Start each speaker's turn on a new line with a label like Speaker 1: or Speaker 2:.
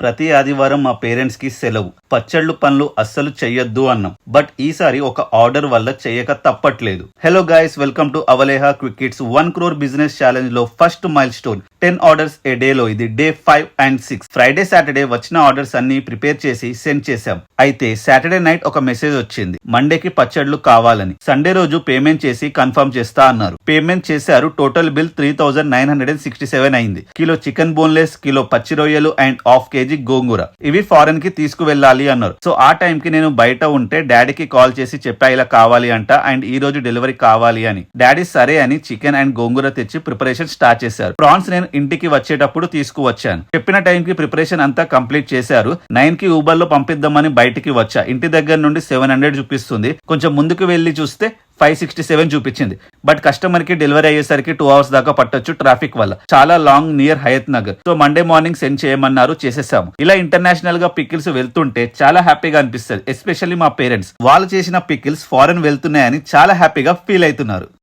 Speaker 1: ప్రతి ఆదివారం మా పేరెంట్స్ కి సెలవు. పచ్చళ్ళు పనులు అస్సలు చెయ్యొద్దు అన్నాం. బట్ ఈసారి ఒక ఆర్డర్ వల్ల చెయ్యక తప్పట్లేదు. Hello guys, welcome to Avaleha quick kids 1 crore business challenge లో first milestone 10 orders a day లో ఇది డే 5 and 6. ఫ్రైడే సాటర్డే వచ్చిన ఆర్డర్స్ అన్ని ప్రిపేర్ చేసి సెండ్ చేశాం. అయితే సాటర్డే నైట్ ఒక మెసేజ్ వచ్చింది, మండేకి పచ్చళ్ళు కావాలని. సండే రోజు పేమెంట్ చేసి కన్ఫర్మ్ చేస్తా అన్నారు. పేమెంట్ చేశారు. టోటల్ బిల్ 3967 అయింది. కిలో చికెన్ బోన్లెస్, కిలో పచ్చి రొయ్యలు అండ్ ½ kg గోంగూర. ఇవి ఫారెన్ కి తీసుకువెళ్ళాలి అన్నారు. సో ఆ టైం కి నేను బయట ఉంటే డాడీకి కాల్ చేసి చెప్పా ఇలా కావాలి అంట అండ్ ఈ రోజు డెలివరీ కావాలి అని. డాడీ సరే అని చికెన్ అండ్ గోంగూర తెచ్చి ప్రిపరేషన్ స్టార్ట్ చేశారు. ప్రాన్స్ నేను ఇంటికి వచ్చేటప్పుడు తీసుకువచ్చాను. చెప్పిన టైం కి ప్రిపరేషన్ అంతా కంప్లీట్ చేశారు. 9 కి ఊబర్ లో పంపిద్దామని బయటికి వచ్చా. ఇంటి దగ్గర నుండి 700 చూపిస్తుంది. కొంచెం ముందుకు వెళ్లి చూస్తే 567 చూపించింది. బట్ కస్టమర్ కి డెలివరీ అయ్యేసరికి 2 hours దాకా పట్టొచ్చు ట్రాఫిక్ వల్ల. చాలా long near Hayath Nagar. So Monday morning send చేయమన్నారు, చేసేసాము. ఇలా ఇంటర్నేషనల్ గా పికిల్స్ వెళ్తుంటే చాలా హ్యాపీగా అనిపిస్తుంది. ఎస్పెషల్లీ మా పేరెంట్స్, వాళ్ళు చేసిన పికిల్స్ ఫారెన్ వెళ్తున్నాయని చాలా హ్యాపీగా ఫీల్ అవుతున్నారు.